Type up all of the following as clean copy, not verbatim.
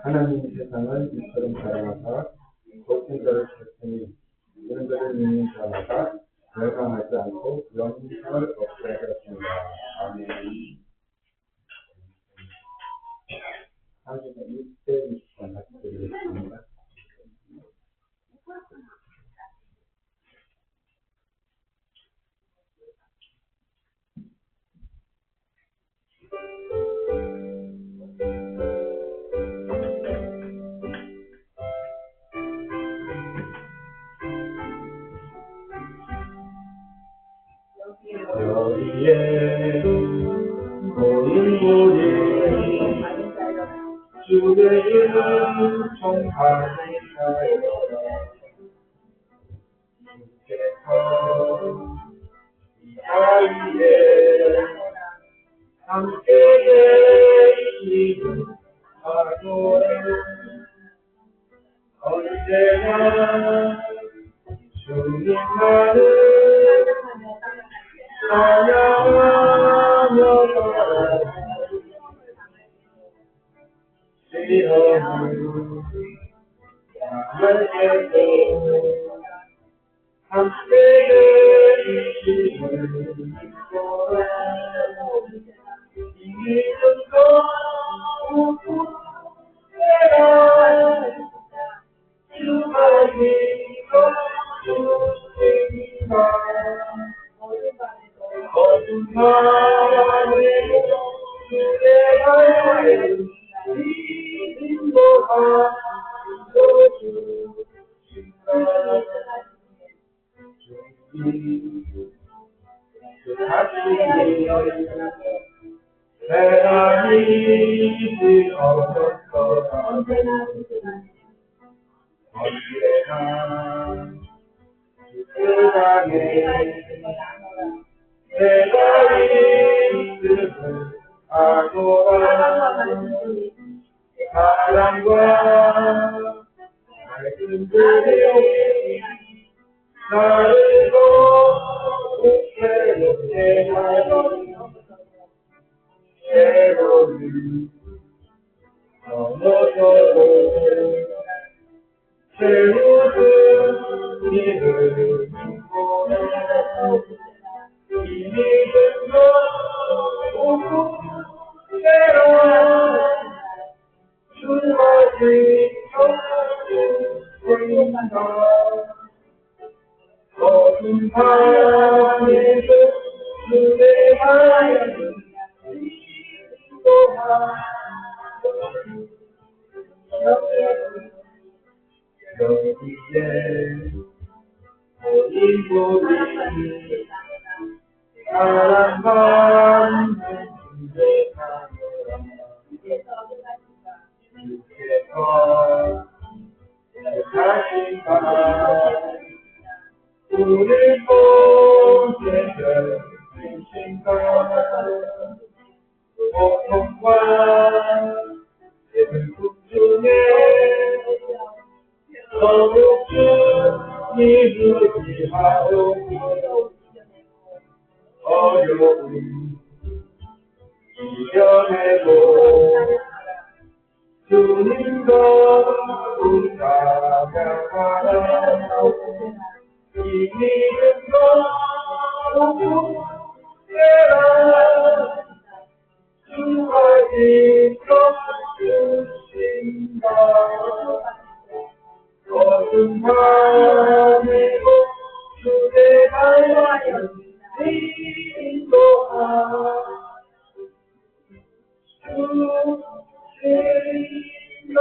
하나님이 세상을 이처럼 사랑하사 독생자를 주셨으니 이는 그를 믿는 자마다 멸망하지 않고 영생을 얻게 하였습니다. 아멘. 하나님은 6대20번 같이 드리겠습니다. 여기에 모인 우리 주의 이름 총하리하여 주께서 이 자리에 함께 계시는 하도록 언제나 주님만을 찬양하며 시험을 당할때도 함께 계시는 믿고라 이 믿음도 후회라 주가 믿고 주시니까 거듭나는 주의 인도하여 주신다. 주 자신이 하나님이 얻었더라 언제나 그 안에 내가 있음을 아노라 사랑과 말씀들이 나를 새롭게 하여 새로운 넘어서고 새로운 일을 보내 이 믿음도 후회라 주가 지켜주신다 어둠 밤에도 주의 하얀 여기에 모인 우리 사랑받는 주의 사랑 주께서 하신다 우리 보내려 주신다 고통과 슬픔 중에 더욱 주님을 의지하오니 어려움 이겨내고 주님과 우사가라 이 믿음도 후회라 주가 지켜주신다 어둠 밤에도 주의 하얀 인도하여 주신다.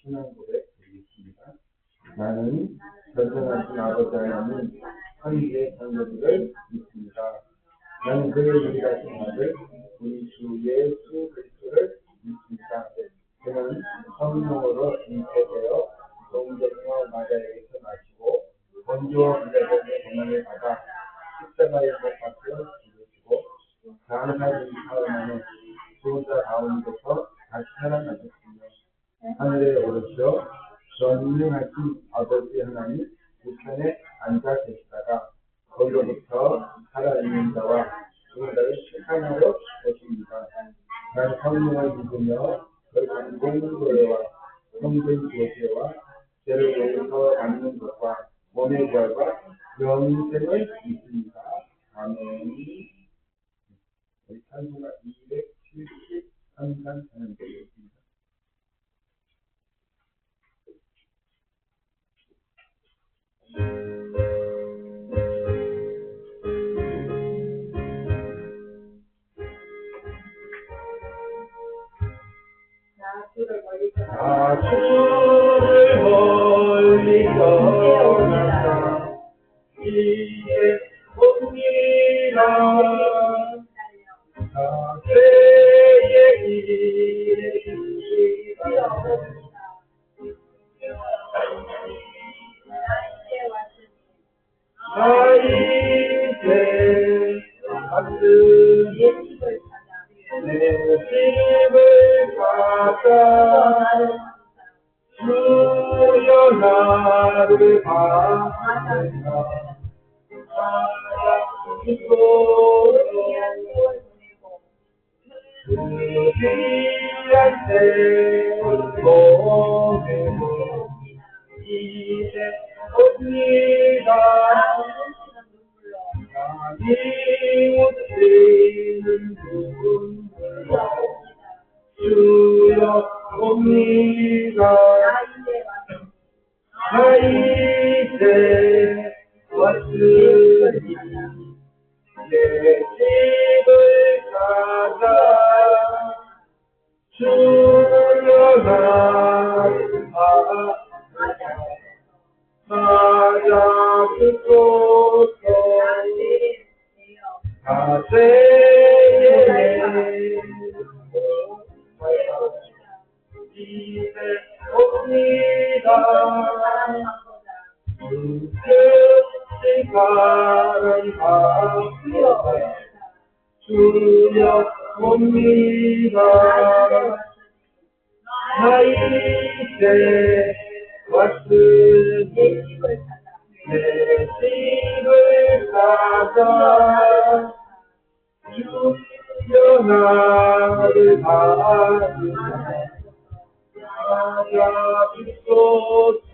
신앙 고백 드리겠습니다. 나는 전능하신 아버지 하나님 천지의 창조주를 믿습니다. 나는 그의 유일하신 아들 우리 주 예수 그리스도를 믿습니다. 그는 성령으로 잉태되어 동정녀 마리아에게서 나시고 본주와 빌라도의 고난을 받아 십자가에 못 박혀 죽으시고 장사된 사흘 만에 수자 가운데서 다시 살아나셨으며 하늘에 오르시어 전능하신 아버지 하나님 우편에 앉아 계시다가 거기로부터 살아있는 자와 누군가를 실천하러 것입니다. 난 성령을 믿으며 그 공동교회와 성전교제와 죄를 용서 받는 것과 몸의 부활과 영생을 믿습니다. 아멘. 우리 찬송가 273장 찬양드리겠습니다. 주를 멀리 떠나서 이제 옵니다. 그의 길에 나 이제 왔으니 내 집을 가자. 주여 나를 받으라. 그리한테 보내고 이제 옵니다. 나니 웃기는 눈물로 주여 옵니다. 나 이제 왔으니 내 집을 찾아. 주여 나를 찾아주소서. 가세에 이제 옵니다. 끝이 가는 주여 옵니다. 나 이제 왔으니 내 집을 찾아. 주여 나를 받으라. 찾아주소서.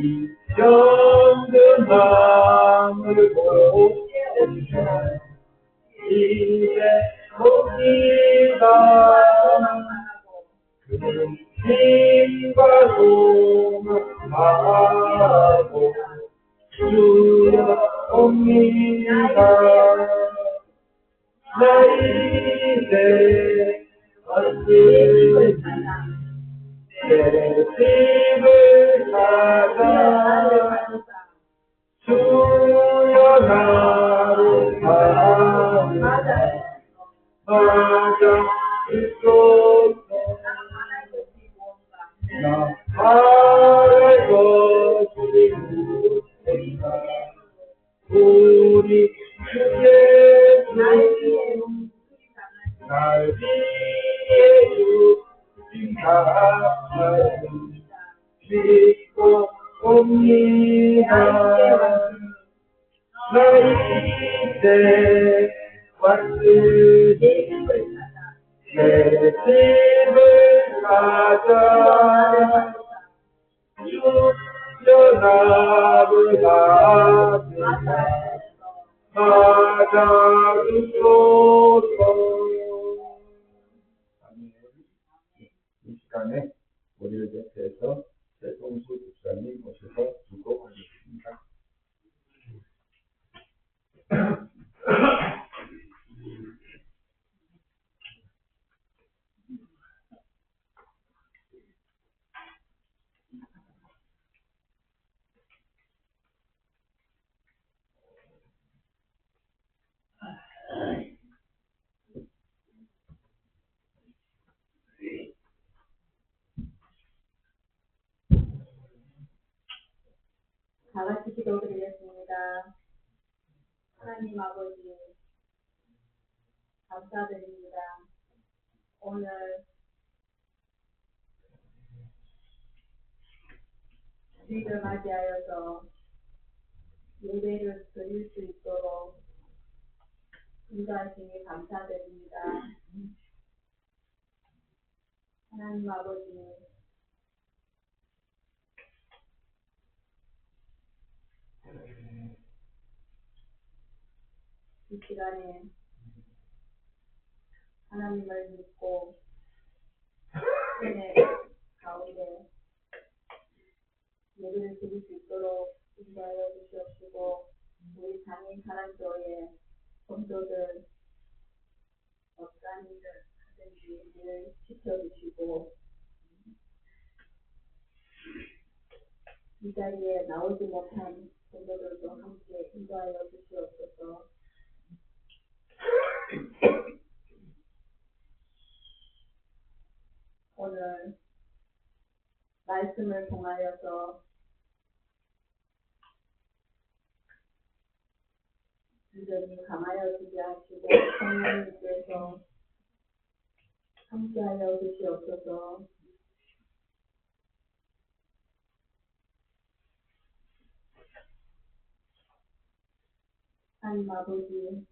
이 병든 마음을 고치라. 이제 옵니다. 그는 힘과 소망 하고 주여 옵니다. 나 이제 왔으니 내 집을 찾아. 주여 나를 찾아주소서. 나 바랄 것이 무엇인가. 우리 주 예수 날 위해 주신 사랑을 믿고 옵니다. 나 이제 왔으니 내 집을 찾아. 주여 나를 찾아주소서. 이 시간에 우리를 곁에서 최동수 집사님 모셔서 기도하겠습니다. 다 같이 기도드리겠습니다. 하나님 아버지, 감사드립니다. 오늘 주일을 맞이하여서 예배를 드릴 수 있도록 인도하시니 감사드립니다. 하나님 아버지, 이 시간에 하나님을 믿고 은혜 가운데 예배를 드릴 수 있도록 인도하여 주시옵시고, 우리 장인 사랑교회 성도들 어떠한 일을 하든지 늘 지켜주시고, 이 자리에 나오지 못한 성도들도 함께 인도하여 주시옵소서. 오늘 말씀을 통하여서 온전히 감하여 주게 하시고, 성령님께서 함께하여 주시옵소서. 하나님 아버지,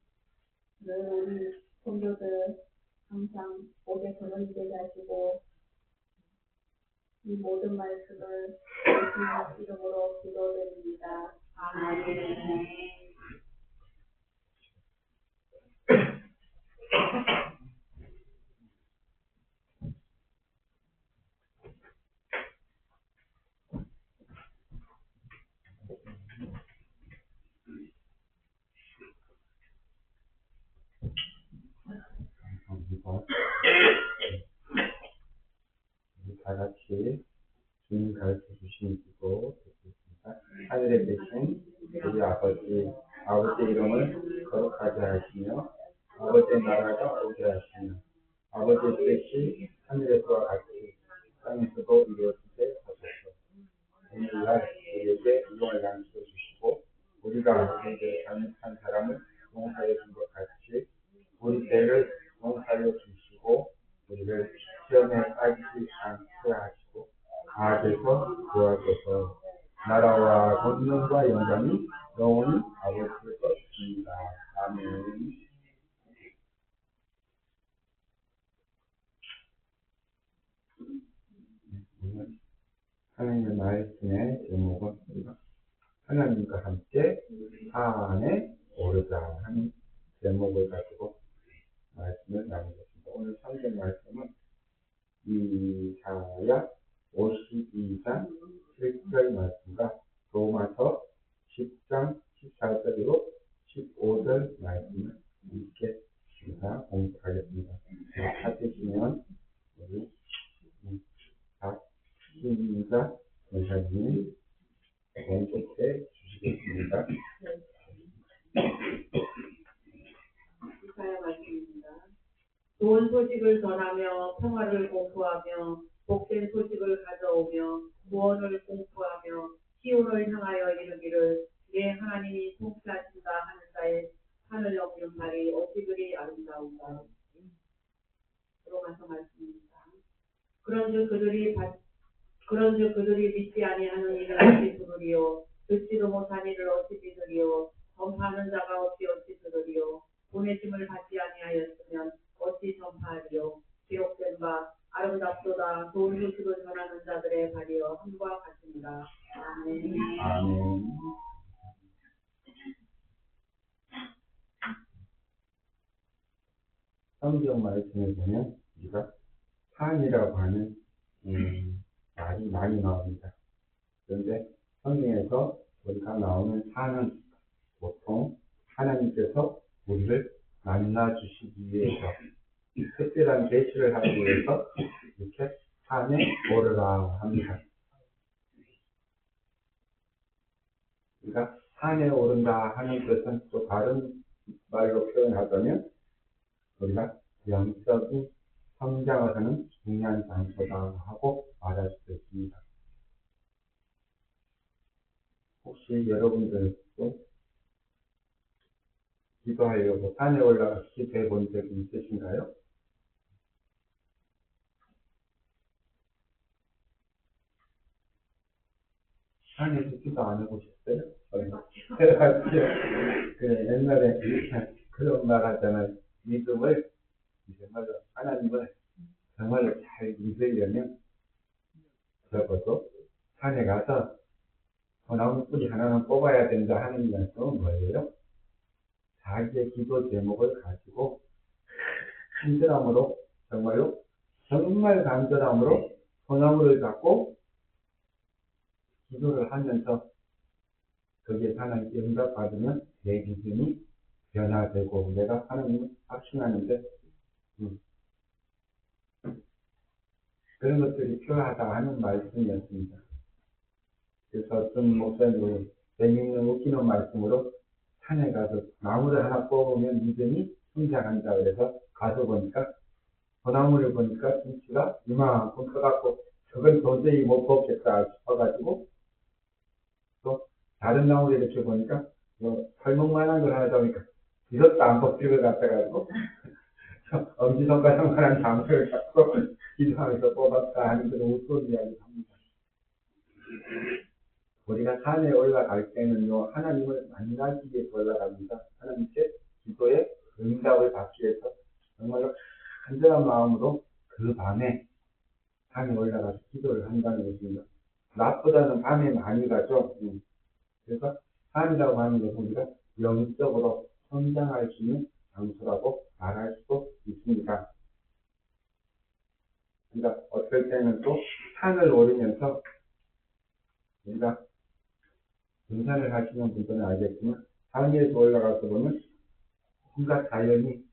늘 우리 성도들 항상 목에 권한이 되게 하시고, 이 모든 말씀을 예수님 이름으로 기도드립니다. 아멘. 우리 다 같이 주님 가르쳐 주신 기도 듣겠습니다. 하늘에 계신 우리 아버지 이름을 거룩하게 하시며, 아버지의 나라가 오게 하시며, 아버지의 뜻이 하늘에서와 같이 땅에서도 이루어지게 하소서. 오늘날 우리에게 일용할 양식을 주시고, 우리가 우리에게 잘못한 사람을 용서해 준 것 같이 우리 죄를 용서하여 주시고, 우리를 시험에 빠지지 않게 하시고 악에서 구하소서. 나라와 권능과 영광이 영원히 아버지의 것입니다. 아멘. 하나님의 말씀의 제목은 우리가 하나님과 함께 산에 오르자 하는 제목을 가지고 말씀을 나누겠습니다. 오늘 성경 말씀은 이사야 52장 7절 말씀과 로마서 10장 14절로 15절 말씀을 함께 공부하겠습니다. 찾으시면 우리 박신자 전사님이 공독해 주시겠습니다. 이사야 말씀입니다. 좋은 소식을 전하며 평화를 공포하며 복된 소식을 가져오며 구원을 공포하며 시온을 향하여 이르기를 내 하나님이 통치하신다 하는 자의 하늘 높은 말이 어찌 그리 아름다운가. 로마서 말씀입니다. 그런즉 그들이 믿지 아니하는 이를 어찌 들으리요, 듣지도 못한 이를 어찌 믿으리요, 전파하는 자가 어찌 들으리요, 보내심을 받지 아니하였으면 어찌 전파하리요. 기록된 바 아름답도다 좋은 소식을 전하는 자들의 발이여 함과 같습니다. 아멘. 아멘. 성경 말씀을 보면 우리가 산이라고 하는 말이 많이 나옵니다. 그런데 성경에서 우리가 나오는 산은 보통 하나님께서 우리를 만나주시기 위해서, 특별한 계시를 하기 위해서 이렇게 산에 오르라 합니다. 그러니까 산에 오른다 하는 것은 또 다른 말로 표현하자면 우리가 영적인 성장을 하는 중요한 장소다 하고 말할 수 있습니다. 혹시 여러분들도 기도하려고 산에 올라가 기도해 본 적이 있으신가요? 산에서 기도 안 해보셨어요? 그래, 옛날에 그런 말 하잖아요. 믿음을, 정말로 하나님을 정말로 잘 믿으려면 적어도 산에 가서 소나무 뿌리 하나는 뽑아야 된다 하는 말씀은 뭐예요? 자기의 기도 제목을 가지고 간절함으로, 정말로 정말 간절함으로 소나무를 잡고 기도를 하면서 거기에 하나님께 응답받으면 내 믿음이 변화되고 내가 하나님을 확신하는데 그런 것들이 필요하다 하는 말씀이었습니다. 그래서 어떤 목사님은 재미있는 웃기는 말씀으로 산에 가서 나무를 하나 뽑으면 믿음이 성장한다 그래서 가서 보니까 소나무를 보니까 김치가 이만큼 커갖고 저건 도저히 못 뽑겠다 싶어가지고 또 다른 나무를 이렇게 보니까 뭐 팔목만한 걸 하나 잡으니까 이것도 안 뽑힐 것 같아가지고 엄지손가락만한 나무를 잡고 기도하면서 뽑았다 하는 그런 웃픈 이야기를 합니다. 우리가 산에 올라갈 때는요, 하나님을 만나기 위해서 올라갑니다. 하나님께 기도에 응답을 받기 위해서 정말로 간절한 마음으로 그 밤에 산에 올라가서 기도를 한다는 것입니다. 낮보다는 밤에 많이 가죠. 그래서 산이라고 하는 것은 우리가 영적으로 성장할 수 있는 장소라고 말할 수도 있습니다. 그러니까 어떨 때는 또 산을 오르면서 우리가 등산을 하시는 분들은 알겠지만 산 위에서 올라가서 보면 온갖 자연이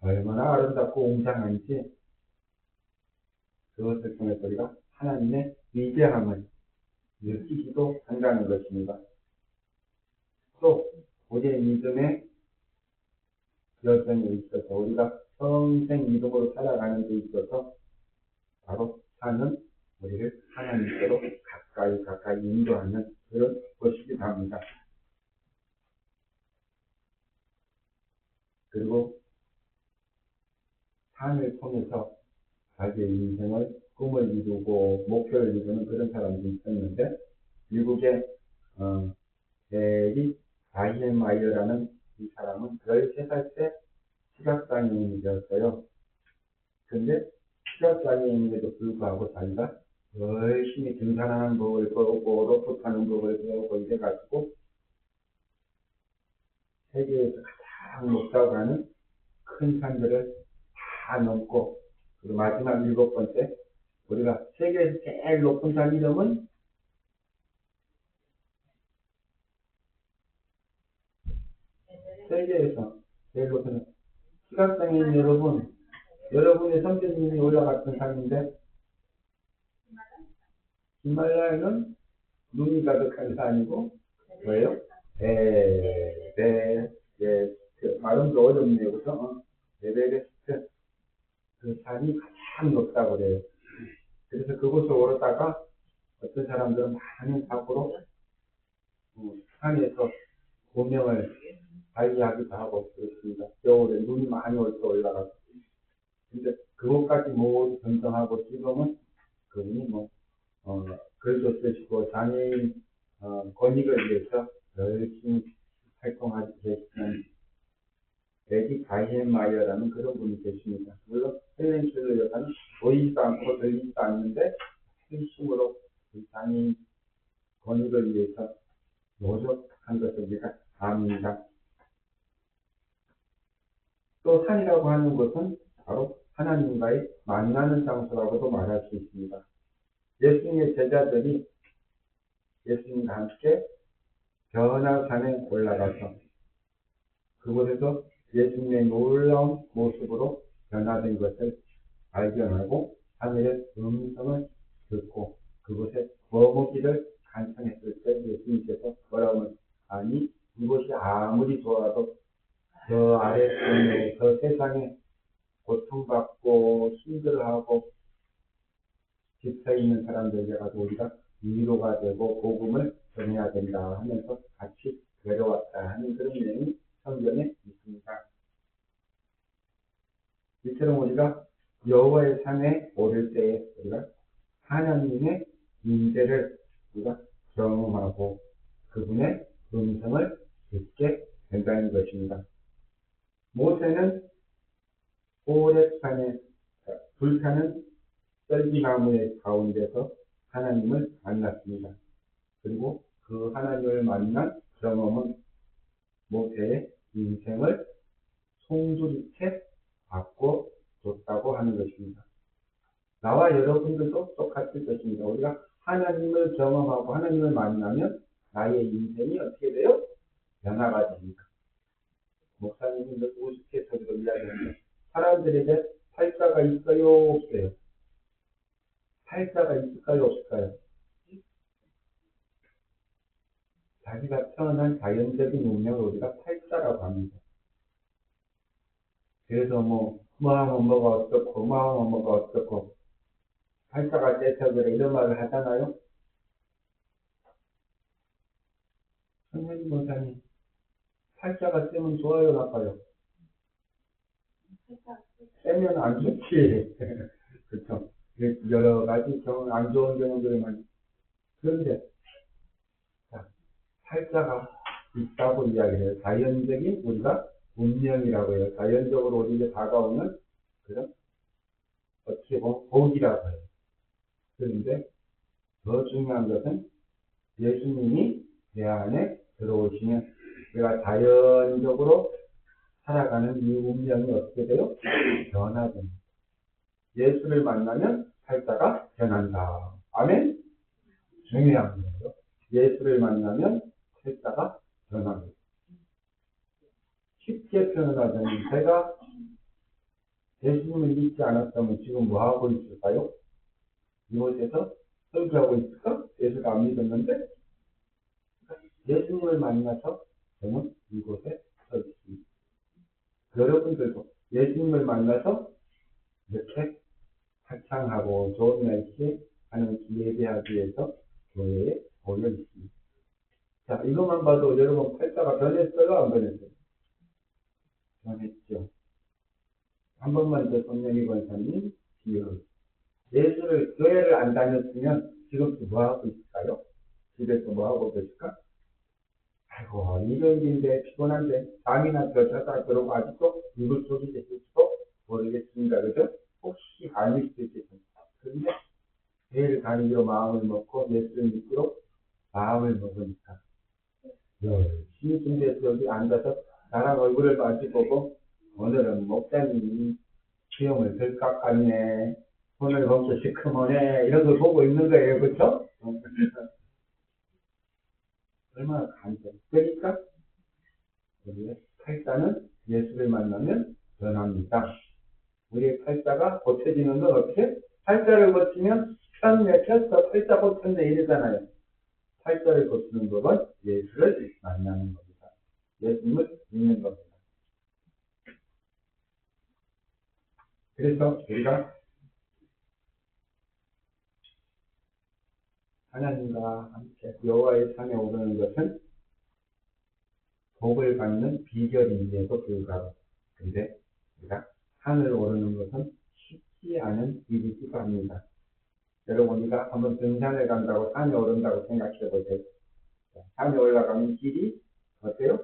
얼마나 아름답고 웅장한지 그것을 통해서 우리가 하나님의 위대함을 느끼기도 한다는 것입니다. 또 우리의 믿음의 여정에 있어서 우리가 평생 믿음으로 살아가는 데 있어서 바로 산은 우리를 하나님께로 가까이 인도하는 그런 것이기도 합니다. 그리고 산을 통해서 자기의 인생을 꿈을 이루고 목표를 이루는 그런 사람도 있었는데 미국의 에리 바이엔마이어라는 이 사람은 13살 때 시각장애인이 되었어요. 근데 시각장애인에도 불구하고 자기가 열심히 등산하는 법을 배우고 로프 타는 법을 배우고 이래가지고 세계에서 가장 높다고 하는 큰 산들을 다 넘고 그리고 마지막 7번째 우리가 세계에서 제일 높은 산 이름은 세계에서 제일 높은 시각장애인 여러분의 선생님이 올라갔던 산인데 히말라야는 눈이 가득한 산이고 뭐예요? 발음도 어렵네요. 그래서 에베레스트 그 산이 가장 높다고 그래요. 그래서 그곳을 오르다가 어떤 사람들은 많은 사고로 산에서 고명을 발휘하기도 하고 그렇습니다. 겨울에 눈이 많이 올 때 올라가서 근데 그것까지 모두 전정하고 지금은 그분이 글도 쓰시고 장애인 권익을 위해서 열심히 활동하고 계시는 에디 바이엔마이어라는 그런 분이 계십니다. 물론 헬렌 켈러 여사는 보이지도 않고 들리지도 않는데 힘으로 장애인 권익을 위해서 노력한 것을 우리가 압니다. 또 산이라고 하는 것은 바로 하나님과의 만나는 장소라고도 말할 수 있습니다. 예수님의 제자들이 예수님과 함께 변화산에 올라가서 그곳에서 예수님의 놀라운 모습으로 변화된 것을 발견하고 하늘의 음성을 듣고 그곳에 머무기를 간청했을 때 예수님께서 뭐라고 하면 아니 이곳이 아무리 좋아도 저 아래 저 세상에 고통받고 힘들어하고 지쳐 있는 들에게 가서 우리가 위로가 되고 복음을 전해야 된다 하면서 같이 데려왔다 하는 그런 내용이 성경에 있습니다. 이처럼 우리가 여호와의 산에 오를 때에 우리가 하나님의 임재를 우리가 경험하고 그분의 음성을 듣게 된다는 것입니다. 모세는 호렙산에 불타는 썰기나무의 가운데서 하나님을 만났습니다. 그리고 그 하나님을 만난 경험은 모세의 인생을 송두리째 바꿔줬다고 하는 것입니다. 나와 여러분들도 똑같을 것입니다. 우리가 하나님을 경험하고 하나님을 만나면 나의 인생이 어떻게 돼요? 변화가 됩니다. 목사님은 우스갯소리로 이야기합니다. 사람들에게 팔자가 있어요? 없어요? 팔자가 있을까요? 없을까요? 자기가 태어난 자연적인 운명을 우리가 팔자라고 합니다. 그래서 뭐하면 뭐가 어떻고 뭐하면 뭐가 어떻고 팔자가 떼서 그래 이런 말을 하잖아요. 선생님 목사님 팔자가 세면 좋아요 나빠요? 세면 안 좋지. 그렇죠. 여러 가지 경험 안 좋은 경험들이 많이. 그런데 자, 팔자가 있다고 이야기해요. 자연적인 우리가 운명이라고 해요. 자연적으로 우리에게 다가오는 그런 어떻게 보면 복이라고 해요. 그런데 더 중요한 것은 예수님이 내 안에 들어오시면 내가 자연적으로 살아가는 이 운명이 어떻게 돼요? 변화됩니다. 예수를 만나면 팔자가 변한다. 아멘? 중요한 거예요. 예수를 만나면 팔자가 변합니다. 쉽게 표현하자면 제가 예수님을 믿지 않았다면 지금 뭐하고 있을까요? 이곳에서 설교하고 있을까? 예수가 안 믿었는데 예수님을 만나서 저는 이곳에 서 있습니다. 여러분들도 예수님을 만나서 이렇게 합창하고 좋은 날씨에 하는 예배하기 위해서 교회에 모여 있습니다. 자, 이것만 봐도 여러분 팔자가 변했어요? 안 변했어요? 변했죠. 한 번만 더 손명희 권사님 비유. 예수를 교회를 안 다녔으면 지금도 뭐하고 있을까요? 집에서 뭐하고 계실까? 아이고 이런 일인데 피곤한데 잠이나 더 자다가 들어오고 아직도 이불 속이 됐을지도 모르겠습니다. 그죠? 혹시 아닐 수도 있겠습니다. 그런데 교회를 다니기로 마음을 먹고 예수를 믿기로 마음을 먹으니까 열심히 준비해서 여기 앉아서 나랑 얼굴을 마주보고 오늘은 목사님이 수영을 들깍 같네 손을 멈춰 시커머네 이런 걸 보고 있는 거예요. 그렇죠? 얼마나 간절. 그러니까 우리의 팔자는 예수를 만나면 변합니다. 우리의 팔자가 고쳐지는 건 어떻게? 팔자를 고치면 편내 폈어 팔자 고쳤네 이러잖아요. 팔자를 고치는 법은 예수를 만나는 겁니다. 예수님을 믿는 겁니다. 그래서 우리가 하나님과 함께 여호와의 산에 오르는 것은 복을 받는 비결임에도 불구하고 근데 우리가 산을 오르는 것은 쉽지 않은 일이기도 합니다. 여러분 우리가 한번 등산을 간다고 산에 오른다고 생각해 보세요. 산에 올라가는 길이 어때요?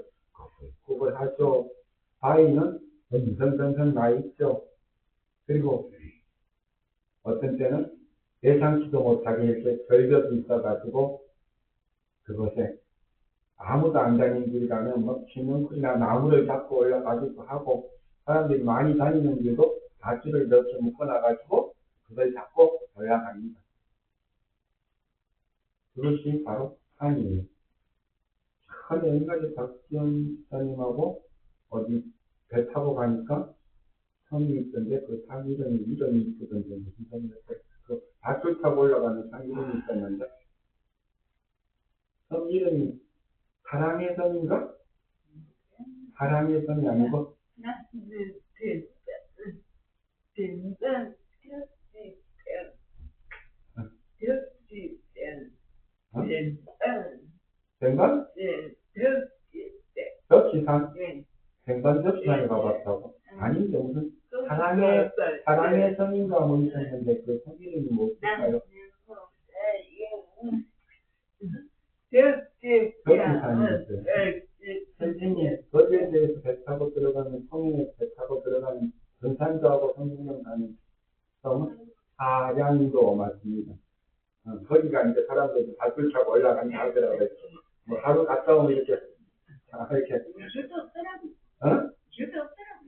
구불하죠. 바위는 덩덩덩덩 나 있죠. 그리고 어떤 때는 예상치도 못하게 이렇게 절벽이 있어가지고 그것에 아무도 안 다니는 길 가면 뭐 지능쿨이나 나무를 잡고 올라가기도 하고 사람들이 많이 다니는 길도 밧줄을 이렇게 묶어놔가지고 그걸 잡고 올라갑니다. 그것이 바로 산이에요. 처음에 옛날에 박지원 사님하고 어디 배 타고 가니까 섬이 있던데 그 산 이름이 있었던데 무슨 섬이었어요? 그 밧줄 타고 올라가는 산 이름이 있었는데 섬 이름이 사랑의 섬인가? 사랑의 섬이 아니고 뱅반? 접시산? 뱅반 접시산에 가봤다고? 아닌데 무슨 사랑의 섬인가 뭐 있었는데 그 섬 이름이 뭐였을까요? 접시산이었어요. 선생님 거기에 대해서 배 타고 들어가 들어가는 성인의 배 타고 들어가는 등산도하고 성중령 가는 섬은 사량도 맞습니다. 거기가 이제 사람들이 발길 차고 올라간다 하더라고요. 뭐 하루 갔다 오면 이렇게 이렇게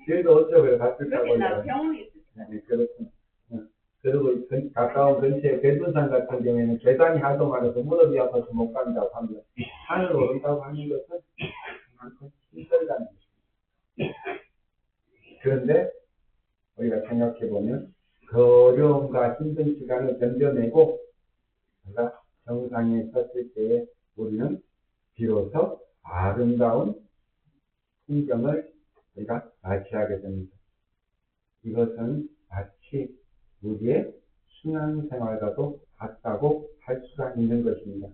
길도 없죠. 발길 차고 올라가. 네, 그렇군요. 그리고 가까운 근처에 백두산 같은 경우에는 계단이 하도 많아서 무릎이 아파서 못 간다고 합니다. 산을 오른다고 하는 것은 그만큼 힘들다는 것입니다. 그런데 우리가 생각해보면 그 어려움과 힘든 시간을 견뎌내고 우리가 정상에 섰을 때에 우리는 비로소 아름다운 풍경을 우리가 맞이하게 됩니다. 이것은 마치 우리의 신앙생활과도 같다고 할 수가 있는 것입니다.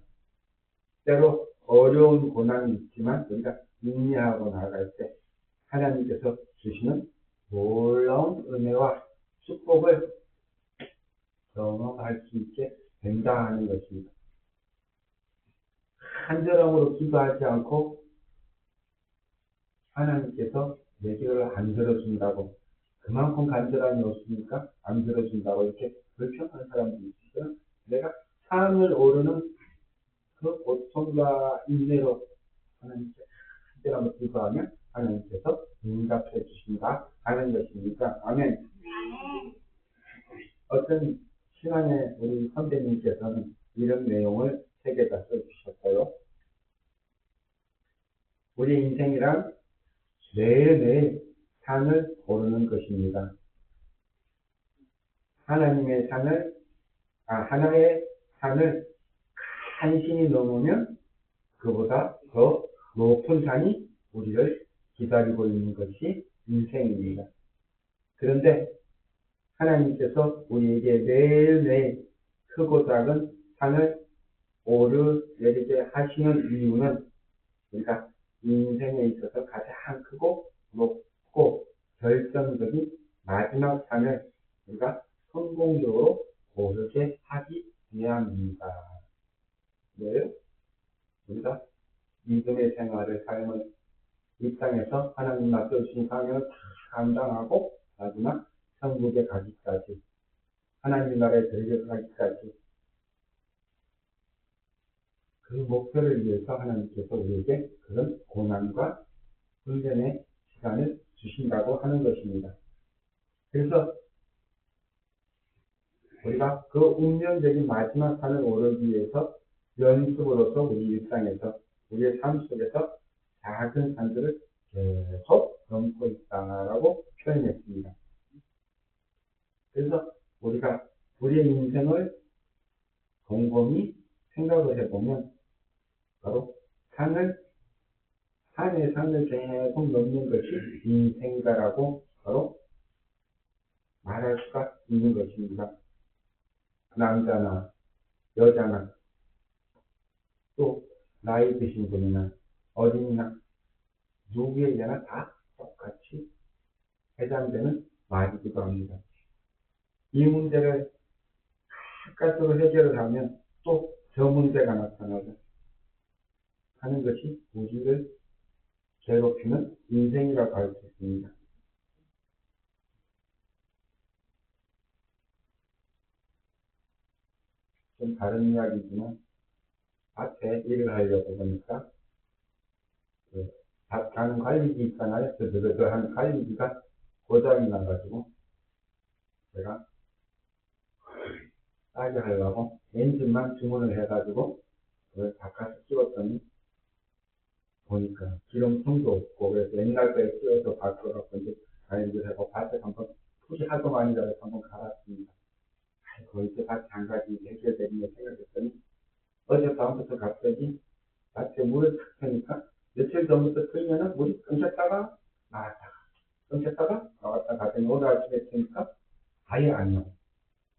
때로 어려운 고난이 있지만 우리가 인내하고 나아갈 때 하나님께서 주시는 놀라운 은혜와 축복을 경험할 수 있게 된다 하는 것입니다. 간절함으로 기도하지 않고 하나님께서 내 기도를 안 들어준다고, 그만큼 간절함이 없으니까 안 들어준다고 이렇게 불평하는 사람들이 있어요. 내가 산을 오르는 그 고통과 인내로 하나님께 간절함으로 기도하면 하나님께서 응답해 주신다 하는 것입니다. 아멘. 어떤 시간에 우리 선배님께서는 이런 내용을 책에다 써주셨어요. 우리 인생이란 매일매일 산을 오르는 것입니다. 하나의 산을 간신히 넘으면 그보다 더 높은 산이 우리를 기다리고 있는 것이 인생입니다. 그런데 하나님께서 우리에게 매일매일 크고 작은 산을 오르내리게 하시는 이유는 우리가 인생에 있어서 가장 크고 높고 결정적인 마지막 산을 우리가 성공적으로 오르게 하기 위함입니다. 왜요? 우리가 믿음의 생활을 삶을 이 땅에서 하나님 맡겨주신 사명을 다 감당하고 마지막 천국에 가기까지, 하나님 나라에 들어가기까지 그 목표를 위해서 하나님께서 우리에게 그런 고난과 훈련의 시간을 주신다고 하는 것입니다. 그래서 우리가 그 운명적인 마지막 산을 오르기 위해서 연습으로서 우리 일상에서, 우리의 삶 속에서 작은 산들을 계속 넘고 있다라고 표현했습니다. 그래서 우리가 우리의 인생을 곰곰이 생각을 해보면 바로 산의 산을 계속 넘는 것이 인생이다라고 바로 말할 수가 있는 것입니다. 남자나 여자나 또 나이 드신 분이나 어린이나 누구에게나 다 똑같이 해당되는 말이기도 합니다. 이 문제를 가까스로 해결을 하면 또 저 문제가 나타나고 하는 것이 우리를 괴롭히는 인생이라고 할 수 있습니다. 좀 다른 이야기지만 밭에 일을 하려고 보니까 밭 가는 관리기 있잖아요. 한 관리기가 고장이 나가지고 제가 싸게 하려고 엔진만 주문을 해가지고 그걸 바꿔서 끼웠더니 보니까 기름통도 없고, 그래서 옛날 거에 끼워서 바꿔갖고 이제 가인들 하고 밭에 한번 풀이 하도 많이 자라서 한번 갈았습니다. 아이고 이제 밭에 한 가지 해결되겠네 생각했더니 어젯밤부터 갑자기 밭에 물을 탁 트니까 며칠 전부터 틀면은 물이 끊겼다가 나왔다가 끊겼다가 나왔다가 하더니 오늘 아침에 트니까 아예 안 나와.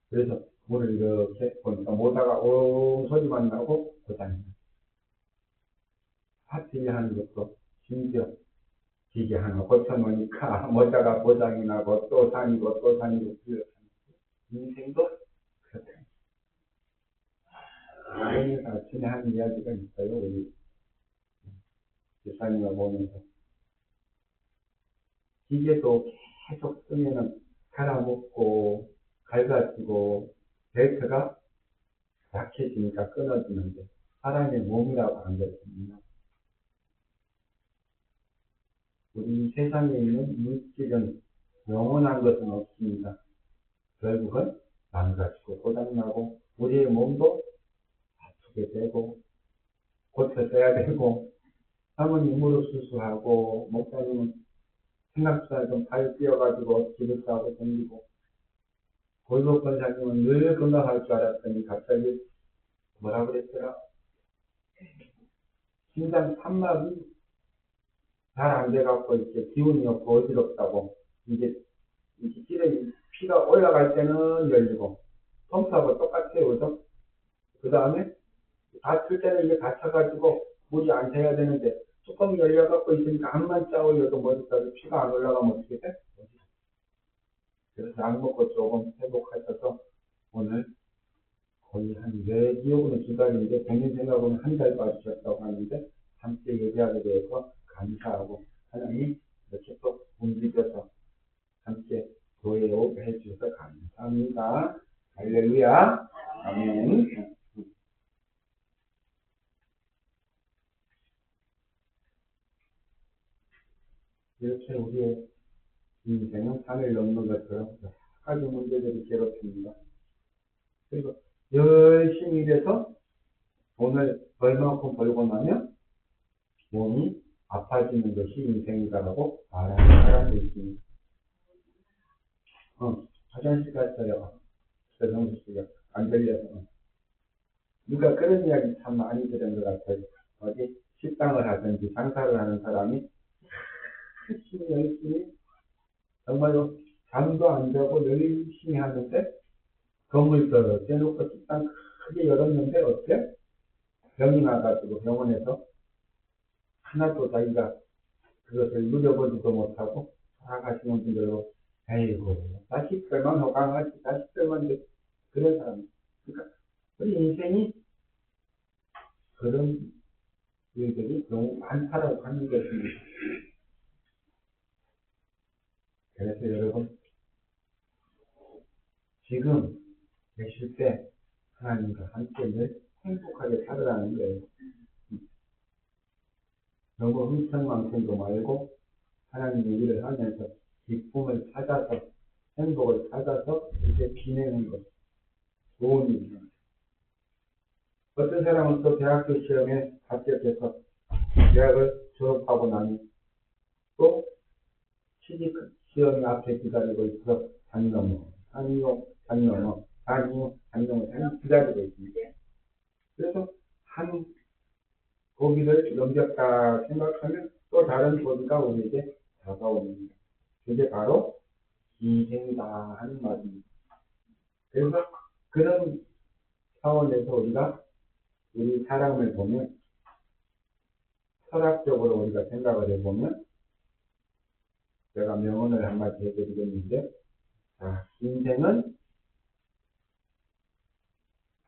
그래서 물을 이렇게 보니까 모다가 오 소리만 나고 고장이 나. 밭 일하는 것도 심지어 기계 하나 고쳐놓으니까 모다가 고장이 나고 또 다니고 또 다니고 인생도 그렇다. 그러면서 아침에 한 이야기가 있어요. 우리 집사님을 보면서 기계도 계속 쓰면은 갈아먹고 갈가지고 벨트가 약해지니까 끊어지는데 사람의 몸이라고 하는 것은 우리 세상에 있는 물질은 영원한 것은 없습니다. 결국은 망가지고 고장나고 우리의 몸도 아프게 되고 고쳐져야 되고 사모님 무릎 수술하고 목사님은 생각보다 좀 발 뛰어가지고 집을 싸고 다니고 골목 권사님은 늘 건강할 줄 알았더니 갑자기 뭐라 그랬더라? 심장 판막이 잘 안 돼갖고 이렇게 기운이 없고 어지럽다고 이제 찌레기 피가 올라갈 때는 열리고 펌프하고 똑같아요, 그죠? 그 다음에 다칠 때는 이게 다쳐가지고 물이 안 새야 되는데 뚜껑이 열려갖고 있으니까 암만 짜올려도 머리까지 피가 안 올라가면 어떻게 돼? 그래서 약 먹고 조금 회복하셔서 오늘 거의 한 4기억으로 2달인데 본인 생각으로는 한 달 빠지셨다고 하는데 함께 얘기하게 돼서 감사하고 하나님 이렇게 또 움직여서 함께 교회에 오게 해주셔서 감사합니다. 할렐루야. 아멘. 이렇게 우리의 인생은 산을 넘는 것처럼 여러 가지 문제들이 괴롭습니다. 그리고 열심히 일해서 돈을 얼마만큼 벌고 나면 몸이 아파지는 것이 인생이다라고 말하는 사람도 있습니다. 화장실 갔어요. 정수 씨가 안 들려서. 누가 그런 이야기 참 많이 들은 것 같아요. 어디 식당을 하든지 장사를 하는 사람이 열심히 정말로 잠도 안 자고 열심히 하는데 건물도 떼놓고 식당 크게 열었는데 어때? 병이 나가지고 병원에서 하나도 자기가 그것을 누려보지도 못하고 살아가시는 분들로 아이고 자식들만 호강하지 자식들만 그런 사람. 그러니까 우리 인생이 그런 일들이 너무 많다라고 하는 것입니다. 그래서 여러분 지금 계실 때 하나님과 함께 늘 행복하게 살아가는 거예요. 너무 흥청망청도 말고 하나님의 일을 하면서 기쁨을 찾아서 행복을 찾아서 이렇게 지내는 것 좋은 일이에요. 어떤 사람은 또 대학교 시험에 합격해서 대학을 졸업하고 나니 또 취직 시험이 앞에 기다리고 있어 단 넘어 기다리고 있습니다. 그래서 한 고비를 넘겼다 생각하면 또 다른 고비가 우리에게 다가옵니다. 그게 바로 인생이다 하는 말입니다. 그래서 그런 차원에서 우리가 우리 사람을 보면 철학적으로 우리가 생각을 해보면 제가 명언을 한마디 해드리겠는데 인생은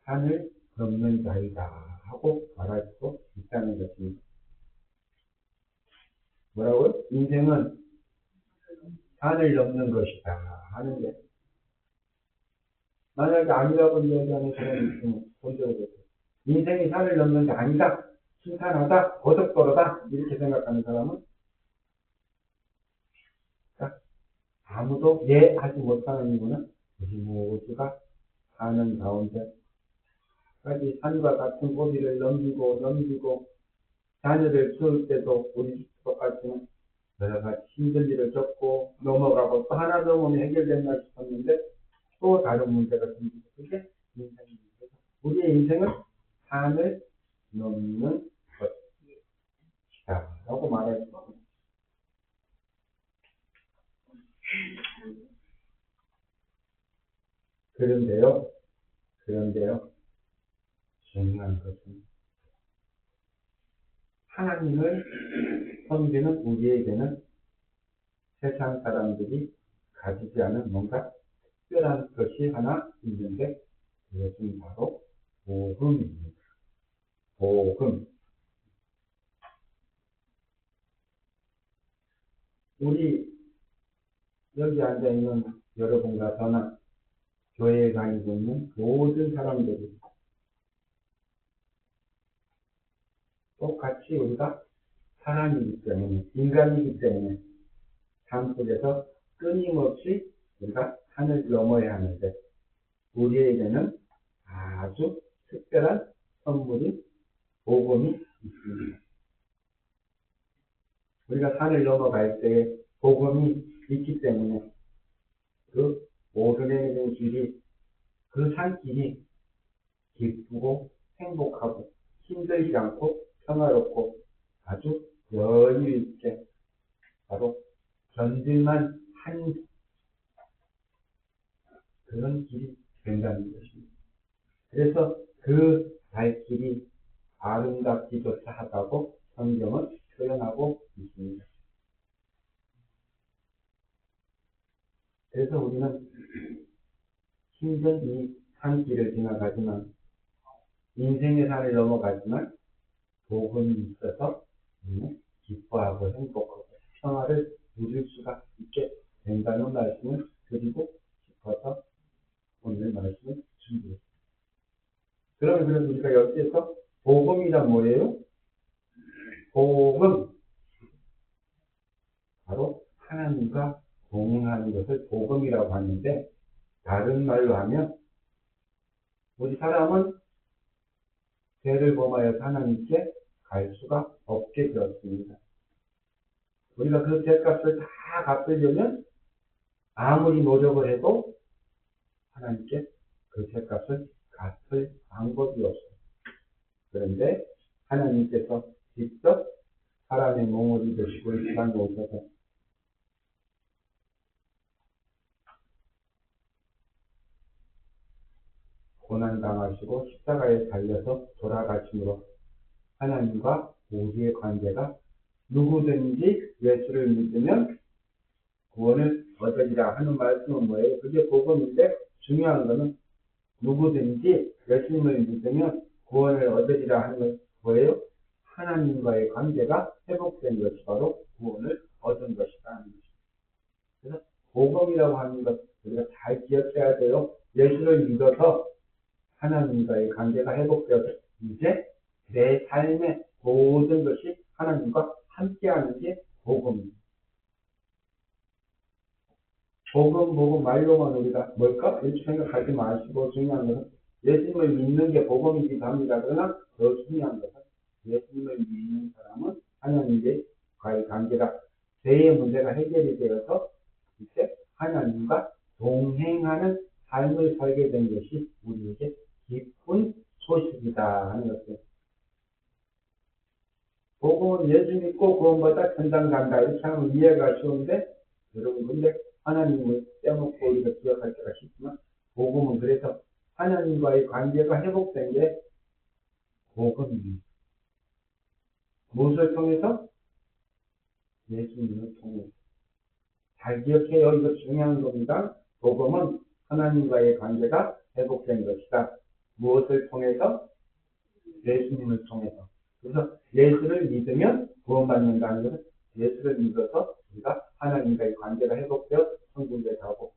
산을 넘는 자이다 하고 말할 수 있다는 것입니다. 뭐라고요? 인생은 산을 넘는 것이다 하는 게 만약에 아니라고 이야기하는 사람이 있으면 본적이 인생이 산을 넘는 게 아니다, 신탄하다, 고속도로다 이렇게 생각하는 사람은 아무도 하지 못하는 이유는 우리 모두가 사는 가운데 까지 산과 같은 고비를 넘기고 자녀를 키울 때도 우리 똑같이 여러 가지 힘든 일을 겪고 넘어가고 또 하나 넘으면 해결됐나 싶었는데 또 다른 문제가 생기고 그게 인생입니다. 우리의 인생은 산을 넘는 것이다 라고 말할 수 있습니다. 그런데요 중요한 것은 하나님을 섬기는 우리에게는 세상 사람들이 가지지 않은 뭔가 특별한 것이 하나 있는데 그것은 바로 복음입니다. 복음. 우리 여기 앉아있는 여러분과 저는 교회에 다니고 있는 모든 사람들이 똑같이 우리가 사람이기 때문에, 인간이기 때문에 삶 속에서 끊임없이 우리가 산을 넘어야 하는데 우리에게는 아주 특별한 선물이 복음이 있습니다. 우리가 산을 넘어갈 때에 복음이 있기 때문에 그 오르내리는 길이, 그 산길이 기쁘고 행복하고 힘들지 않고 평화롭고 아주 여유 있게 바로 견딜만 한 그런 길이 된다는 것입니다. 그래서 그 발길이 아름답기조차 하다고 성경은 표현하고 있습니다. 그래서 우리는 힘든 이 산길을 지나가지만 인생의 산을 넘어가지만 복음이 있어서 우리는 기뻐하고 행복하고 평화를 누릴 수가 있게 된다는 말씀을 드리고 싶어서 오늘 말씀을 준비했습니다. 그러면 우리가 여기에서 복음이란 뭐예요? 복음, 바로 하나님과 동행하는 것을 복음이라고 하는데, 다른 말로 하면 우리 사람은 죄를 범하여 하나님께 갈 수가 없게 되었습니다. 우리가 그 죄값을 다 갚으려면 아무리 노력을 해도 하나님께 그 죄값을 갚을 방법이 없어요. 그런데 하나님께서 직접 사람의 몸을 입으시고 이 세상에 오셔서 고난당하시고 십자가에 달려서 돌아가심으로 하나님과 우리의 관계가 누구든지 예수를 믿으면 구원을 얻으리라 하는 말씀은 뭐예요? 그게 복음인데 중요한 것은 누구든지 예수님을 믿으면 구원을 얻으리라 하는 건 뭐예요? 하나님과의 관계가 회복된 것이 바로 구원을 얻은 것이다 하는 것입니다. 그래서 복음이라고 하는 것 우리가 잘 기억해야 돼요. 예수를 믿어서 하나님과의 관계가 회복되어서 이제 내 삶의 모든 것이 하나님과 함께하는 게 복음입니다. 복음 말로만 우리가 뭘까? 이렇게 생각하지 마시고 중요한 것은 예수님을 믿는 게 복음이기도 합니다. 그러나 더 중요한 것은 예수님을 믿는 사람은 하나님과의 관계가 죄의 문제가 해결이 되어서 이제 하나님과 동행하는 삶을 살게 된 것이 우리에게 기쁜 소식이다 하는 것이에요. 복음은 예수 믿고 구원받아 천당 간다 이렇게 하면 이해가 쉬운데 여러분 근데 하나님을 떼어놓고 우리가 기억할 때가 쉽지만 복음은 그래서 하나님과의 관계가 회복된 게 복음입니다. 무엇을 통해서? 예수님을 통해서. 잘 기억해요. 이거 중요한 겁니다. 복음은 하나님과의 관계가 회복된 것이다. 무엇을 통해서? 예수님을 통해서. 그래서 예수를 믿으면 구원받는다는 것은 예수를 믿어서 우리가 하나님과의 관계가 회복되어 천국에 가고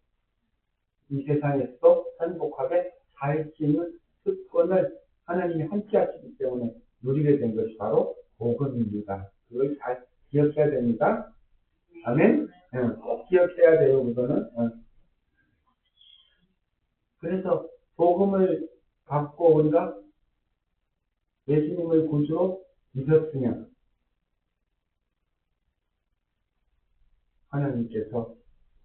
이 세상에서도 행복하게 살 수 있는 특권을 하나님이 함께 하시기 때문에 누리게 된 것이 바로 복음입니다. 그걸 잘 기억해야 됩니다. 아멘? 꼭 기억해야 돼요, 그거는. 그래서 복음을 받고 우리가 예수님을 구주로 믿었으면 하나님께서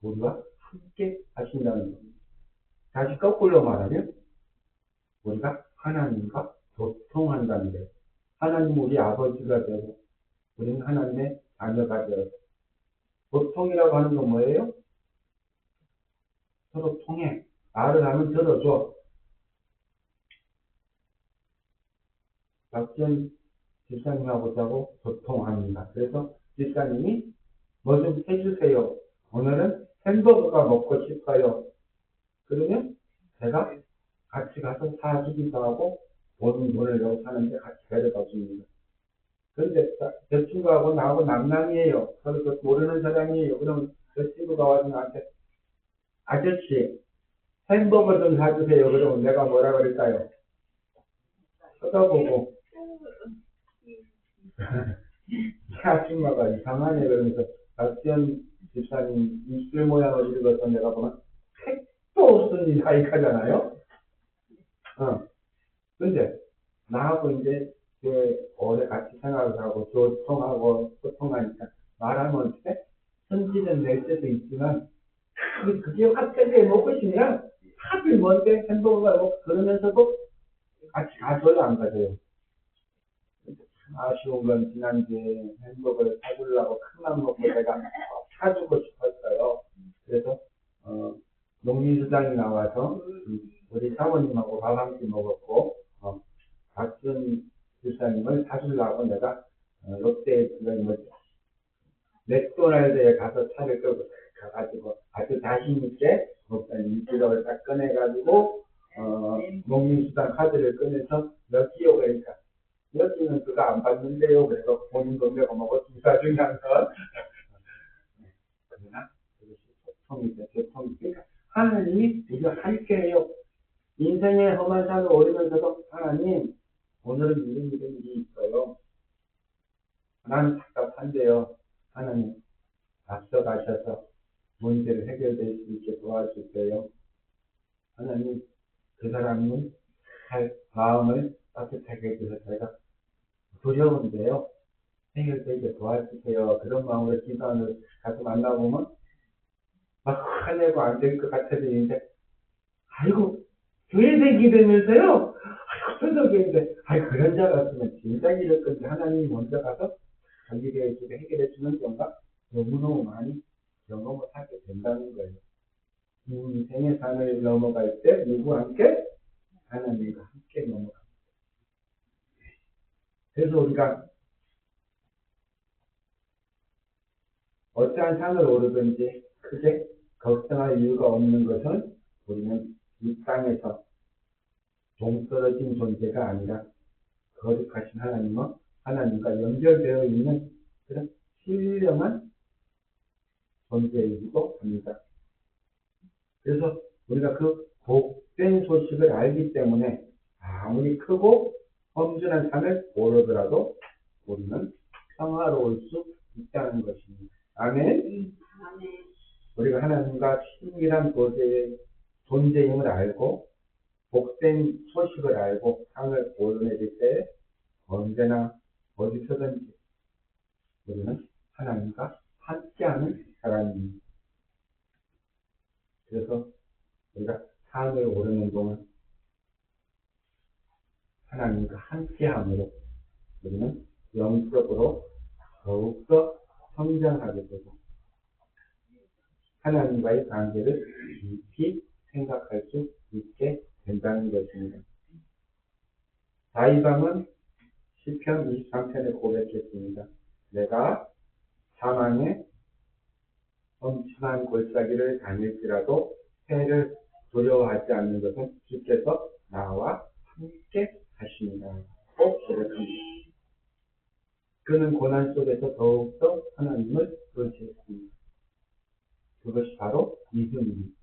우리와 함께 하신다는 겁니다. 다시 거꾸로 말하면 우리가 하나님과 소통한다는 거예요. 하나님 우리 아버지가 되고 우리는 하나님의 자녀가 되어서 소통이라고 하는 건 뭐예요? 서로 통해. 말을 하면 들어줘. 박지원 집사님하고 소통합니다. 그래서 집사님이 뭐 좀 해주세요. 오늘은 햄버거가 먹고 싶어요. 그러면 제가 같이 가서 사주기도 하고 돈을 내고 사는데 같이 데려다 줍니다. 그런데 저 친구하고 나하고 남남이에요. 서로 모르는 사람이에요. 그러면 저 친구 누가 와서 나한테 아저씨 햄버거 좀 사주세요. 그러면 내가 뭐라 그럴까요? 쳐다보고 이 아줌마가 이상하네 그러면서 박지원 집사님 입술 모양을 읽어서 내가 보면 택도 없은 이 사이카잖아요. 근데 나하고 이제 오래 같이 생활을 하고 소통하고 소통하니까 말하면 어떻게 성질은 낼 때도 있지만 그게 확실히 먹고 싶냐? 하필 뭔데 햄버거가 먹고 그러면서도 같이 가줘요 안 가줘요? 아쉬운 건 지난주에 햄버거를 사주려고 큰맘 먹고 내가 사주고 싶었어요. 그래서 농민수당이 나와서 우리 사모님하고 밥 한 끼 먹었고 박준 집사님을 사주려고 내가 롯데 뭐지 맥도날드에 가서 차를 끌고 가가지고 아주 자신 있게 목사님 1kg를 딱 꺼내가지고 농민수당 카드를 꺼내서 몇 끼요 그러니까 여기는 그거 안 받는데요. 그래서 본인 돈 내고 먹고 주사 중요한 건 그러나 그것이 소통이죠. 소통이 그러니까 하나님이 우리가 함께해요. 인생의 험한 산을 오르면서도 하나님 오늘은 이런 일이 있어요. 난 답답한데요. 하나님 앞서가셔서 문제를 해결될 수 있게 도와주세요. 하나님 그 사람은 잘 마음을 따뜻하게 해주셔서 제가 두려운데요. 해결되게 도와주세요. 그런 마음으로 기도하는 가서 만나보면 막 화내고 안 될 것 같아지는데 아이고 교회 생기되면서요. 아이고 저녁인데 아이고 그런 자 같으면 진짜 이럴 건데 하나님이 먼저 가서 관리해주고 해결해주는 경우가 너무너무 많이 경험을 하게 된다는 거예요. 인생의 산을 넘어갈 때 누구와 함께? 하나님과 함께 넘어갑니다. 그래서 우리가 어떠한 산을 오르든지 크게 걱정할 이유가 없는 것은 우리는 이 땅에서 동떨어진 존재가 아니라 거룩하신 하나님과 연결되어 있는 그런 신령한 존재이기도 합니다. 그래서 우리가 그 복된 소식을 알기 때문에 아무리 크고 험준한 산을 오르더라도 우리는 평화로울 수 있다는 것입니다. 아멘. 우리가 하나님과 친밀한 존재임을 알고 복된 소식을 알고 산을 오르내릴 때 언제나 어디서든지 우리는 하나님과 함께하는 사람입니다. 그래서 우리가 산을 오르는 동안 하나님과 함께함으로 우리는 영적으로 더욱더 성장하게 되고 하나님과의 관계를 깊이 생각할 수 있게 된다는 것입니다. 다윗왕은 시편 23편에 고백했습니다. 내가 사망의 엄청난 골짜기를 다닐지라도 해를 두려워하지 않는 것은 주께서 나와 함께 하십니다. 꼭 고백합니다. 그는 고난 속에서 더욱더 하나님을 의지했습니다. 그것이 바로 믿음입니다.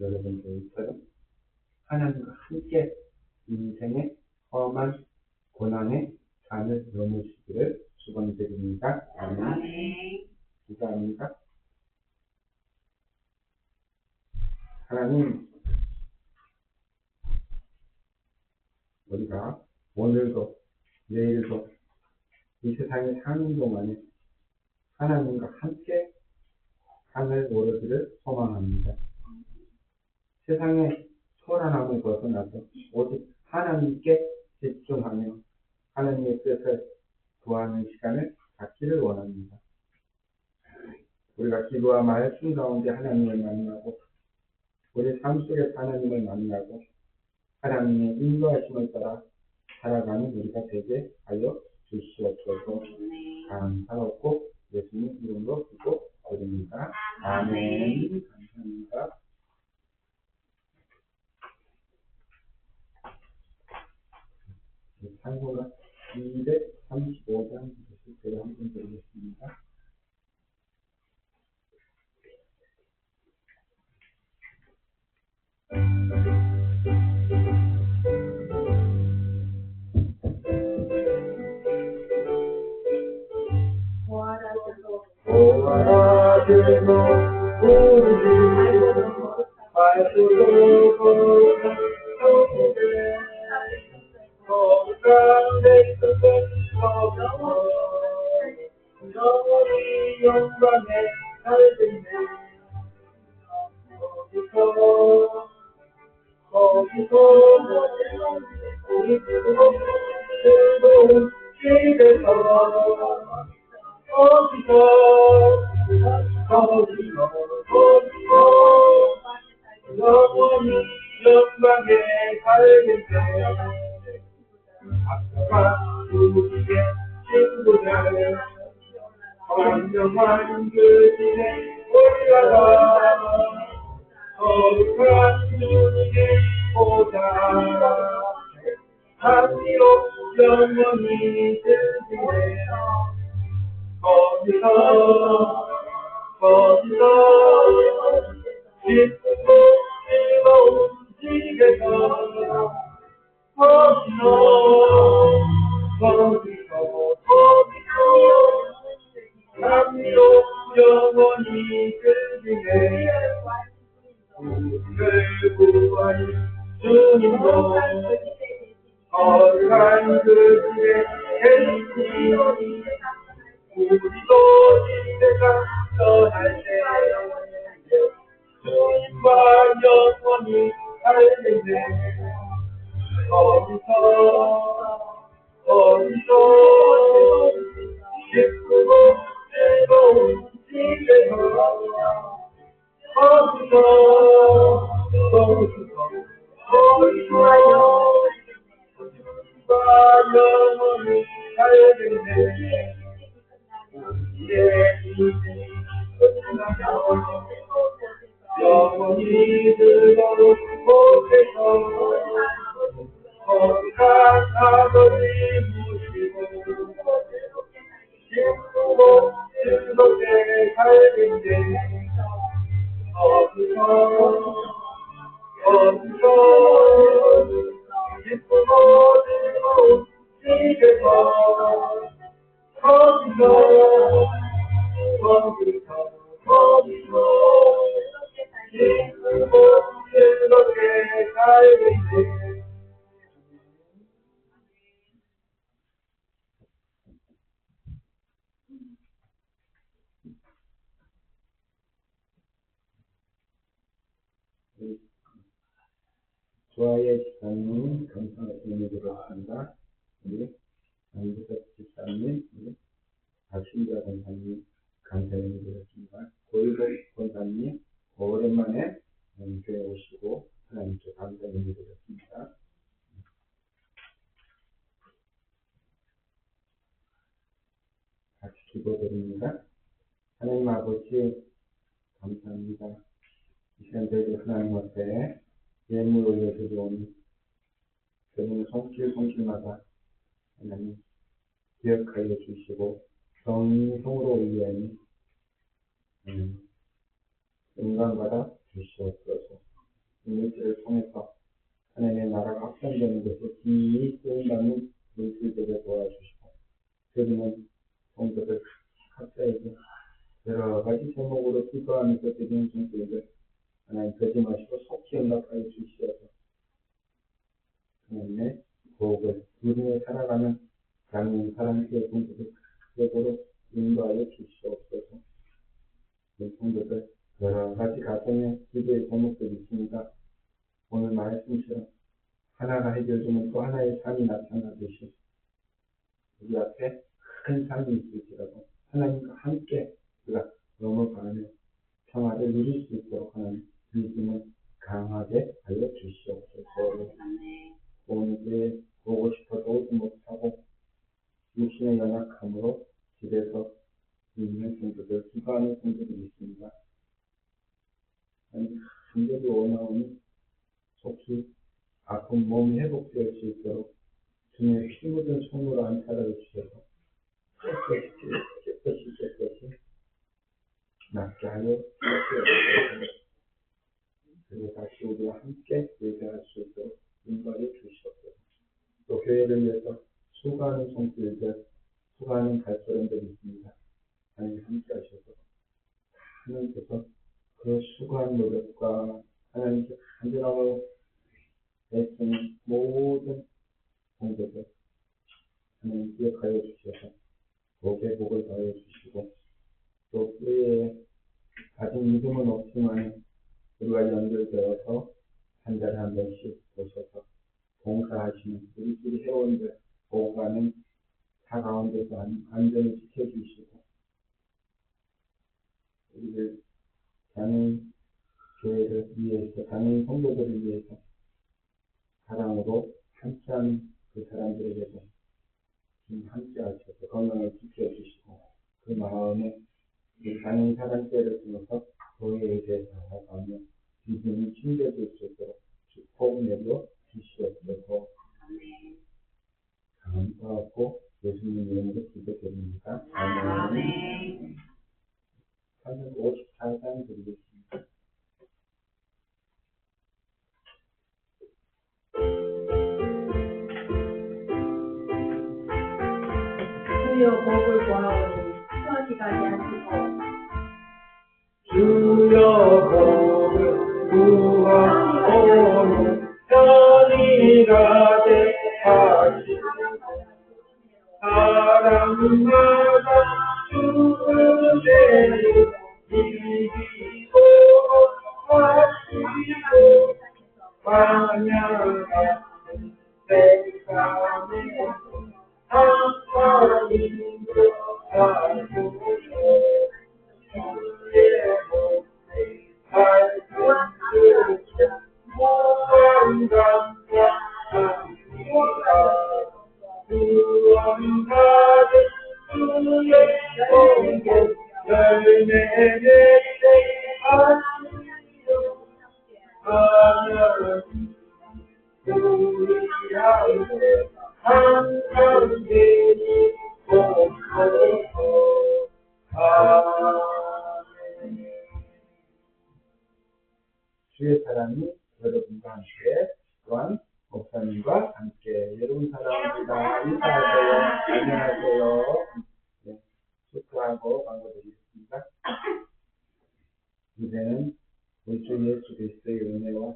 여러분들처럼 하나님과 함께 인생의 험한 고난의 산을 넘으시기를 축원드립니다. 아멘. 기도합니다. 하나님, 우리가 오늘도 내일도 이 세상에 사는 동안에 하나님과 함께 산을 오르기를 소망합니다. 세상의 초라함을 벗어나서 오직 하나님께 집중하며 하나님의 뜻을 구하는 시간을 갖기를 원합니다. 우리가 기도와 말씀 가운데 하나님을 만나고 우리 삶 속에 하나님을 만나고 하나님의 인도하심을 따라 살아가는 우리가 되게 하여 주시옵소서. 감사하고 예수님 이름으로 기도드립니다. 아멘. 감사합니다. 참고가 235장 제가 한번 드리겠습니다. 보아라 들고 우리 발도 보라 소리를 거룩한데 영원히 영광에 살겠네 거기서 우리 즐거운 집에서 거기서 영원히 영광에 살겠네 아까와 우리의 친구들 완전한 그 집에 올라가 거룩한 주님의 보좌 하시로 영원히 드시네 거기서 기쁘고 즐거운 집에서 하시로 영원히 드시네 우리를 구하니 주님도 거룩한 그 집에 계시니 우리도 이제가 떠날 때 주님과 영원히 살겠네 거기서 기쁘고 즐거운 집에서 영원히 살겠네 영원히 즐거운 곳에서 거룩한 아버지 모시고 기쁘고 즐겁게 살겠네 거기서 기쁘고 즐거운 집에서 거기서 기쁘고 즐겁게 살겠네 조아의 집사님 감사의 의미를 들었습니다. 우리 안부석 집사님, 우리 박신자 권사님 감사의 의미를 들었습니다. 고일복 권사님 오랜만에 교회 오시고 하나님께 감사의 의미를 들었습니다. 같이 기도드립니다. 하나님 아버지 감사합니다. 이 시간 저희들 하나님 앞에 예물 올려드려온 저희는 손길마다 하나님 기억하여 주시고 정성으로 위하여 영광받아 주시옵소서. 이 물질을 통해서 하나님의 나라가 확산되는 것을 기이 쓰임받는 물질들을 도와주시고 저희는 성도들 각자에게 여러 가지 제목으로 기도하면서 드리는 성도들 하나님 되지 마시고 속히 연락하여 주시옵소서. 하나님의 복을 우리에 살아가는 장인 사랑스러운 성도들 되도록 인도하여 주시옵소서. 우리 성도들 여러 가지 가정의 기도의 제목들이 있습니다. 오늘 말씀처럼 하나가 해결되면 또 하나의 삶이 나타나듯이 우리 앞에 큰 삶이 있을지라도 하나님과 함께 우리가 넘어가며 평화를 누릴 수 있도록 하나님 믿음을 강하게 하여 주시옵소서. 오늘 보고 싶어도 오지 못하고 육신의 연약함으로 집에서 있는 성도들, 기도하는 성도들이 있습니다. 성도들이 원하오니 속히 아픈 몸이 회복될 수 있도록 주님의 피 묻은 손으로 안타를 주셔서 깨끗이 낫게 하여 주시옵소서. 그리고 다시 우리와 함께 예배할 수 있도록 인도하여 주시옵소서. 또 교회를 위해서 수고하는 성도들, 수고하는 발걸음들이 있습니다. 하나님 함께 하셔서 하나님께서 그 수고한 노력과 하나님께 간절하고 애쓰는 모든 공덕을 하나님 기억하여 주셔서 복의 복을 더해 주시고 또 우리의 아직 믿음은 없지만 우리가 연결되어서 한 달에 한 번씩 오셔서 봉사하시는 우리끼리 회원들 보호가는 다 가운데서 안전히 지켜주시고 우리를 장애인 교회를 위해서 장애인 성도들을 위해서 사랑으로 함께하는 그 사람들에게도 좀 함께 하셔서 건강을 지켜주시고 그 마음에 이 장애인 사랑제를 통해서 교회에 대해서 살아가며 믿음이 챙겨질 수 있도록 축복 내려 주시옵소서. 감사하고 예수님 이름으로 기도드립니다. 아멘. 354장 드리겠습니다. 주여 복을 구하오니 수학이 가게 하시고 주여 복을 구하오니 편히 가게 하시고 사랑마다 주를 이기고 하시고 찬양하는 세상에 하나님으로 살고 주의 복을 살고 무한 감사합니다. 구원 받은 주의 복을 열매내게 하시고 하나님 우리한테 항상 되니 복하고 아멘. 주의 사랑이 여러분과 함께 또한 목사님과 함께 여러분 사랑합니다. 인사하세요. 안녕하세요. 네, 축하하고 반겨드리겠습니다. 이제는 우리 주 예수 그리스도의 은혜와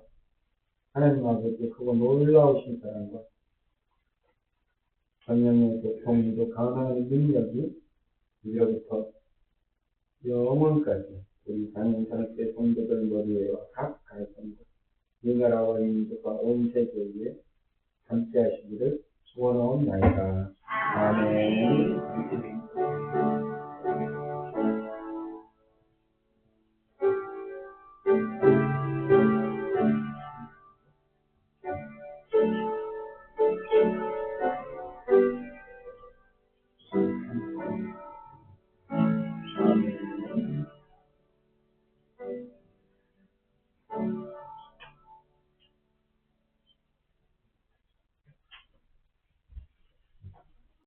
하나님 아버지의 크고 놀라우신 사랑과 성령의 교통도 강한 능력이 이제부터 영원까지 우리 장인사랑의 성도들 머리에와 각 가정과 이 나라와 민족과 온 세계에 함께 하시기를 축원하옵나이다. 아멘.